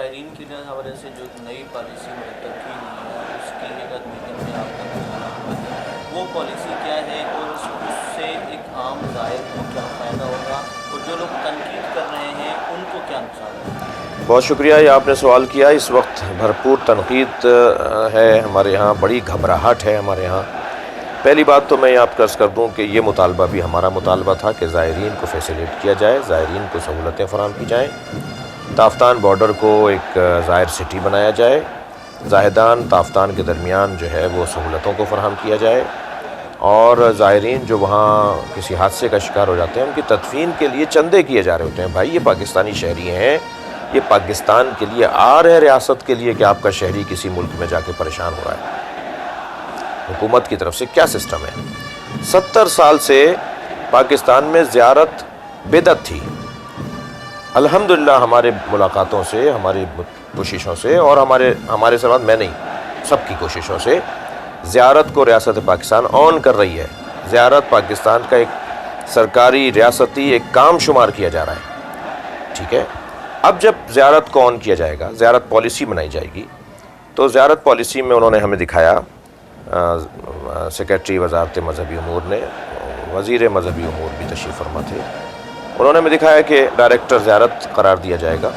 زائرین کے حوالے سے جو نئی پالیسی مرتب کی گئی ہے اس کی ایک میٹنگ میں آپ کا نظارہ ہوا ہے، وہ پالیسی کیا ہے اور اس سے ایک عام زائر کو کیا فائدہ ہوگا اور جو لوگ تنقید کر رہے ہیں ان کو کیا نقصان ہوگا؟ بہت شکریہ، یہ آپ نے سوال کیا۔ اس وقت بھرپور تنقید ہے ہمارے یہاں، بڑی گھبراہٹ ہے ہمارے یہاں۔ پہلی بات تو میں آپ کو عرض کر دوں کہ یہ مطالبہ بھی ہمارا مطالبہ تھا کہ زائرین کو فیسیلیٹ کیا جائے، زائرین کو سہولتیں فراہم کی جائیں، تافتان بارڈر کو ایک زائر سٹی بنایا جائے، زاہدان تافتان کے درمیان جو ہے وہ سہولتوں کو فراہم کیا جائے، اور زائرین جو وہاں کسی حادثے کا شکار ہو جاتے ہیں ان کی تدفین کے لیے چندے کیے جا رہے ہوتے ہیں۔ بھائی یہ پاکستانی شہری ہیں، یہ پاکستان کے لیے آ رہے ریاست کے لیے کہ آپ کا شہری کسی ملک میں جا کے پریشان ہو رہا ہے۔ حکومت کی طرف سے کیا سسٹم ہے؟ 70 سال سے پاکستان میں زیارت بدعت تھی۔ الحمدللہ ہمارے ملاقاتوں سے، ہماری کوششوں سے، اور ہمارے ساتھ میں نہیں، سب کی کوششوں سے زیارت کو ریاست پاکستان آن کر رہی ہے۔ زیارت پاکستان کا ایک سرکاری ریاستی ایک کام شمار کیا جا رہا ہے، ٹھیک ہے؟ اب جب زیارت کو آن کیا جائے گا، زیارت پالیسی بنائی جائے گی، تو زیارت پالیسی میں انہوں نے ہمیں دکھایا، سیکریٹری وزارت مذہبی امور نے، وزیر مذہبی امور بھی تشریف فرما تھے، انہوں نے ہمیں دکھایا کہ ڈائریکٹر زیارت قرار دیا جائے گا۔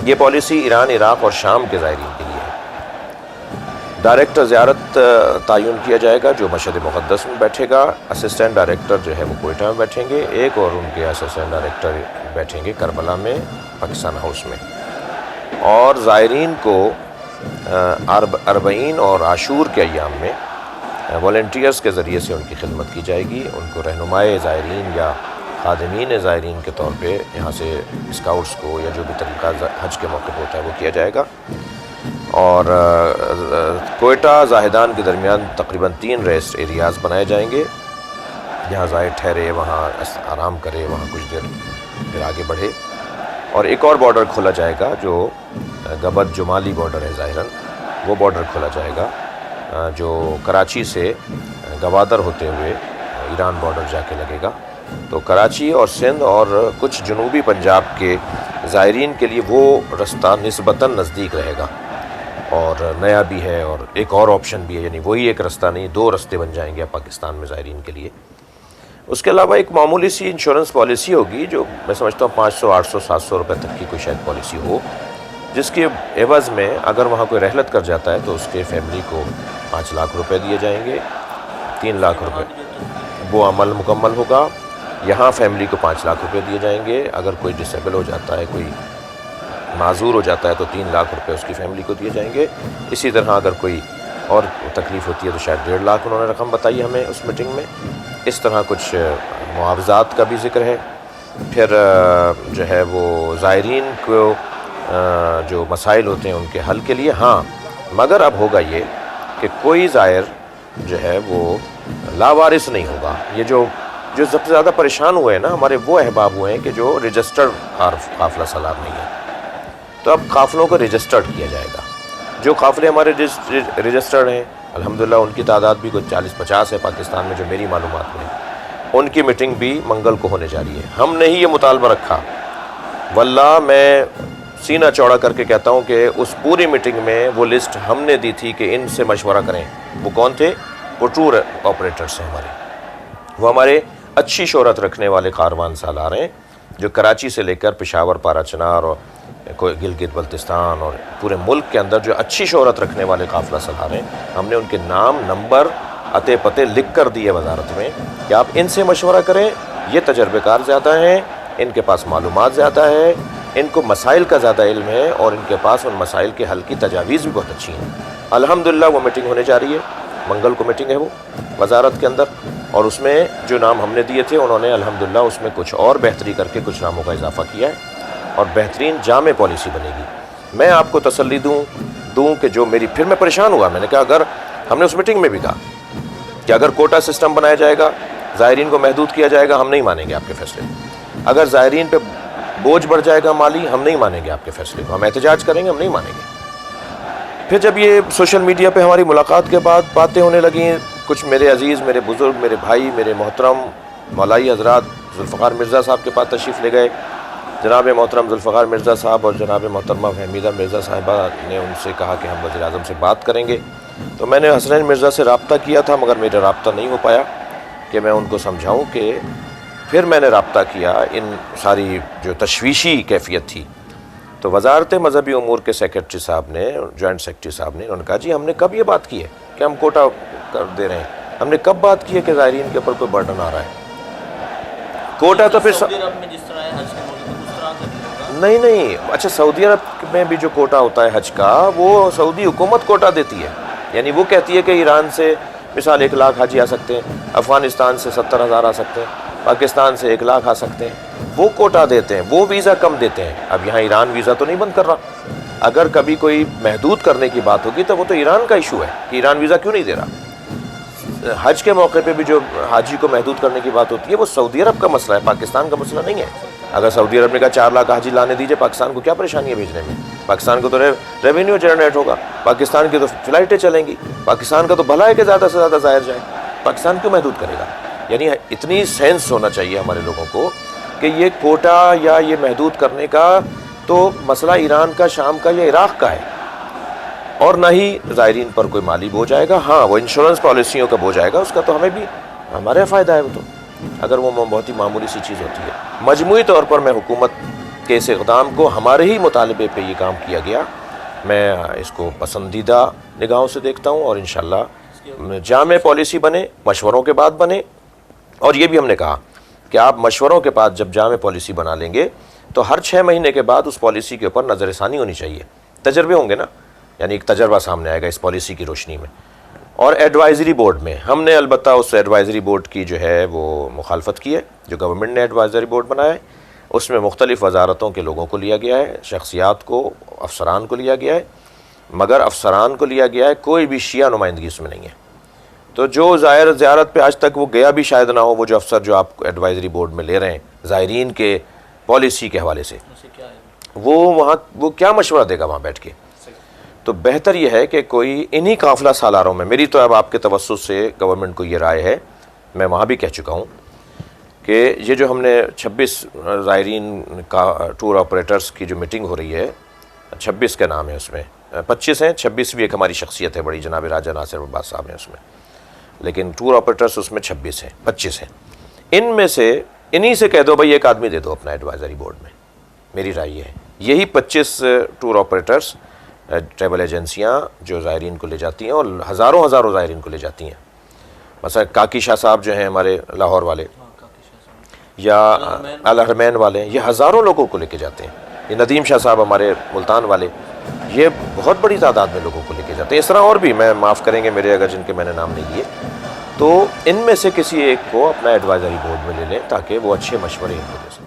یہ پالیسی ایران، عراق اور شام کے زائرین کے لیے ہے۔ ڈائریکٹر زیارت تعین کیا جائے گا جو مشہد مقدس میں بیٹھے گا، اسسٹنٹ ڈائریکٹر جو ہے وہ کوئٹہ میں بیٹھیں گے، ایک اور ان کے اسسٹنٹ ڈائریکٹر بیٹھیں گے کربلا میں، پاکستان ہاؤس میں، اور زائرین کو اربعین اور عاشور کے ایام میں والنٹیئرز کے ذریعے سے ان کی خدمت کی جائے گی، ان کو رہنمائے زائرین یا خادمین زائرین کے طور پہ یہاں سے اسکاؤٹس کو یا جو بھی طریقہ حج کے موقع پہ ہوتا ہے وہ کیا جائے گا۔ اور کوئٹہ زاہدان کے درمیان تقریباً 3 ریسٹ ایریاز بنائے جائیں گے، جہاں زائر ٹھہرے، وہاں آرام کرے، وہاں کچھ دیر پھر آگے بڑھے۔ اور ایک اور بارڈر کھولا جائے گا جو گبد جمالی بارڈر ہے ظاہراً، وہ بارڈر کھولا جائے گا جو کراچی سے گوادر ہوتے ہوئے ایران بارڈر جا کے لگے گا۔ تو کراچی اور سندھ اور کچھ جنوبی پنجاب کے زائرین کے لیے وہ رستہ نسبتاً نزدیک رہے گا، اور نیا بھی ہے، اور ایک اور آپشن بھی ہے، یعنی وہی ایک رستہ نہیں، 2 رستے بن جائیں گے پاکستان میں زائرین کے لیے۔ اس کے علاوہ ایک معمولی سی انشورنس پالیسی ہوگی جو میں سمجھتا ہوں 500، 800، 700 روپے تک کی کوئی شاید پالیسی ہو، جس کے عوض میں اگر وہاں کوئی رحلت کر جاتا ہے تو اس کے فیملی کو 5 لاکھ روپے دیے جائیں گے، 3 لاکھ روپے وہ عمل مکمل ہوگا۔ یہاں فیملی کو 5 لاکھ روپے دیے جائیں گے، اگر کوئی ڈسیبل ہو جاتا ہے، کوئی معذور ہو جاتا ہے تو 3 لاکھ روپے اس کی فیملی کو دیے جائیں گے۔ اسی طرح اگر کوئی اور تکلیف ہوتی ہے تو شاید 1.5 لاکھ انہوں نے رقم بتائی ہمیں اس میٹنگ میں۔ اس طرح کچھ معاوضات کا بھی ذکر ہے۔ پھر جو ہے وہ زائرین کو جو مسائل ہوتے ہیں ان کے حل کے لیے، ہاں مگر اب ہوگا یہ کہ کوئی زائر جو ہے وہ لاوارث نہیں ہوگا۔ یہ جو سب سے زیادہ پریشان ہوئے ہیں نا ہمارے وہ احباب ہوئے ہیں کہ جو رجسٹرڈ قافلہ سالار نہیں ہے، تو اب قافلوں کو رجسٹرڈ کیا جائے گا۔ جو قافلے ہمارے رجسٹرڈ ہیں الحمدللہ ان کی تعداد بھی کوئی 40-50 ہے پاکستان میں جو میری معلومات میں، ان کی میٹنگ بھی منگل کو ہونے جا رہی ہے۔ ہم نے ہی یہ مطالبہ رکھا، واللہ میں سینہ چوڑا کر کے کہتا ہوں کہ اس پوری میٹنگ میں وہ لسٹ ہم نے دی تھی کہ ان سے مشورہ کریں۔ وہ کون تھے؟ وہ ٹور آپریٹرس ہیں ہمارے، وہ ہمارے اچھی شہرت رکھنے والے کاروان سالار ہیں جو کراچی سے لے کر پشاور، پارا چنار اور گلگت بلتستان اور پورے ملک کے اندر جو اچھی شہرت رکھنے والے قافلہ سالار ہیں، ہم نے ان کے نام، نمبر، اتے پتے لکھ کر دیے وزارت میں کہ آپ ان سے مشورہ کریں، یہ تجربے کار زیادہ ہیں، ان کے پاس معلومات زیادہ ہے، ان کو مسائل کا زیادہ علم ہے، اور ان کے پاس ان مسائل کے حل کی تجاویز بھی بہت اچھی ہیں۔ الحمدللہ وہ میٹنگ ہونے جا رہی ہے، منگل کو میٹنگ ہے وہ وزارت کے اندر، اور اس میں جو نام ہم نے دیے تھے انہوں نے الحمدللہ اس میں کچھ اور بہتری کر کے کچھ ناموں کا اضافہ کیا ہے، اور بہترین جامع پالیسی بنے گی۔ میں آپ کو تسلی دوں کہ جو پھر میں پریشان ہوا، میں نے کہا اگر ہم نے اس میٹنگ میں بھی کہا کہ اگر کوٹا سسٹم بنایا جائے گا، زائرین کو محدود کیا جائے گا، ہم نہیں مانیں گے آپ کے فیصلے کو۔ اگر زائرین پہ بوجھ بڑھ جائے گا مالی، ہم نہیں مانیں گے آپ کے فیصلے کو، ہم احتجاج کریں گے، ہم نہیں مانیں گے۔ پھر جب یہ سوشل میڈیا پہ ہماری ملاقات کے بعد باتیں ہونے لگیں، کچھ میرے عزیز، میرے بزرگ، میرے بھائی، میرے محترم مولائی حضرات ذوالفقار مرزا صاحب کے پاس تشریف لے گئے، جناب محترم ذوالفقار مرزا صاحب اور جناب محترمہ فہمیدہ مرزا صاحبہ نے ان سے کہا کہ ہم وزیر اعظم سے بات کریں گے، تو میں نے حسنین مرزا سے رابطہ کیا تھا مگر میرا رابطہ نہیں ہو پایا کہ میں ان کو سمجھاؤں کہ پھر میں نے رابطہ کیا ان ساری جو تشویشی کیفیت تھی، تو وزارت مذہبی امور کے سیکرٹری صاحب نے، جوائنٹ سیکرٹری صاحب نے، انہوں نے کہا جی ہم نے کب یہ بات کی ہے کہ ہم کوٹا کر دے رہے ہیں، ہم نے کب بات کی ہے کہ زائرین کے اوپر کوئی برڈن آ رہا ہے، کوٹا تو پھر سعودی عرب میں جس طرح ہے حج کے موقع پر اس طرح کا نہیں ہوگا؟ نہیں، اچھا سعودی عرب میں بھی جو کوٹا ہوتا ہے حج کا وہ سعودی حکومت کوٹا دیتی ہے، یعنی وہ کہتی ہے کہ ایران سے مثال 1 لاکھ حاجی آ سکتے ہیں، افغانستان سے 70,000 آ سکتے ہیں، پاکستان سے 1 لاکھ آ سکتے ہیں، وہ کوٹا دیتے ہیں، وہ ویزا کم دیتے ہیں۔ اب یہاں ایران ویزا تو نہیں بند کر رہا، اگر کبھی کوئی محدود کرنے کی بات ہوگی تو وہ تو ایران کا ایشو ہے کہ ایران ویزا کیوں نہیں دے رہا۔ حج کے موقع پہ بھی جو حاجی کو محدود کرنے کی بات ہوتی ہے وہ سعودی عرب کا مسئلہ ہے، پاکستان کا مسئلہ نہیں ہے۔ اگر سعودی عرب نے کہا 4 لاکھ حاجی لانے دیجئے، پاکستان کو کیا پریشانی ہے بھیجنے میں؟ پاکستان کو تو ریونیو جنریٹ ہوگا، پاکستان کی تو فلائٹیں چلیں گی، پاکستان کا تو بھلا ہے کہ زیادہ سے زیادہ ظاہر جائے، پاکستان کیوں محدود کرے گا؟ یعنی اتنی سینس ہونا چاہیے ہمارے لوگوں کو کہ یہ کوٹا یا یہ محدود کرنے کا تو مسئلہ ایران کا، شام کا یا عراق کا ہے، اور نہ ہی زائرین پر کوئی مالی بوجھ آئے گا۔ ہاں وہ انشورنس پالیسیوں کا بوجھ آئے گا، اس کا تو ہمیں بھی ہمارا فائدہ ہے، وہ تو اگر وہ بہت ہی معمولی سی چیز ہوتی ہے۔ مجموعی طور پر میں حکومت کے اس اقدام کو، ہمارے ہی مطالبے پہ یہ کام کیا گیا، میں اس کو پسندیدہ نگاہوں سے دیکھتا ہوں، اور انشاءاللہ جامع پالیسی بنے، مشوروں کے بعد بنے، اور یہ بھی ہم نے کہا کہ آپ مشوروں کے بعد جب جامع پالیسی بنا لیں گے تو ہر 6 مہینے کے بعد اس پالیسی کے اوپر نظر ثانی ہونی چاہیے، تجربے ہوں گے نا، یعنی ایک تجربہ سامنے آئے گا اس پالیسی کی روشنی میں۔ اور ایڈوائزری بورڈ میں ہم نے البتہ اس ایڈوائزری بورڈ کی جو ہے وہ مخالفت کی ہے، جو گورنمنٹ نے ایڈوائزری بورڈ بنایا ہے، اس میں مختلف وزارتوں کے لوگوں کو لیا گیا ہے، شخصیات کو، افسران کو لیا گیا ہے، مگر افسران کو لیا گیا ہے، کوئی بھی شیعہ نمائندگی اس میں نہیں ہے۔ تو جو زیارت پہ آج تک وہ گیا بھی شاید نہ ہو، وہ جو افسر جو آپ ایڈوائزری بورڈ میں لے رہے ہیں زائرین کے پالیسی کے حوالے سے، اسے کیا ہے؟ وہ کیا مشورہ دے گا وہاں بیٹھ کے؟ تو بہتر یہ ہے کہ کوئی انہی قافلہ سالاروں میں، میری تو اب آپ کے توسط سے گورنمنٹ کو یہ رائے ہے، میں وہاں بھی کہہ چکا ہوں کہ یہ جو ہم نے 26 زائرین کا ٹور آپریٹرز کی جو میٹنگ ہو رہی ہے، 26 کے نام ہے، اس میں 25 ہیں، 26 بھی ایک ہماری شخصیت ہے بڑی، جناب راجہ ناصر عباس صاحب ہیں اس میں، لیکن ٹور آپریٹرز اس میں 26 ہیں، 25 ہیں، ان میں سے انہی سے کہہ دو بھائی ایک آدمی دے دو اپنا ایڈوائزری بورڈ میں، میری رائے یہ ہے۔ یہی 25 ٹور آپریٹرز، ٹریول ایجنسیاں جو زائرین کو لے جاتی ہیں اور ہزاروں زائرین کو لے جاتی ہیں، مثلا کاکی شاہ صاحب جو ہیں ہمارے لاہور والے، یا الحرمین والے، یہ ہزاروں لوگوں کو لے کے جاتے ہیں، یہ ندیم شاہ صاحب ہمارے ملتان والے، یہ بہت بڑی تعداد میں لوگوں کو لے کے جاتے ہیں۔ اس طرح اور بھی، میں معاف کریں گے میرے اگر جن کے میں نے نام نہیں لیے، تو ان میں سے کسی ایک کو اپنا ایڈوائزری بورڈ میں لے لیں تاکہ وہ اچھے مشورے ان کو دے سکیں۔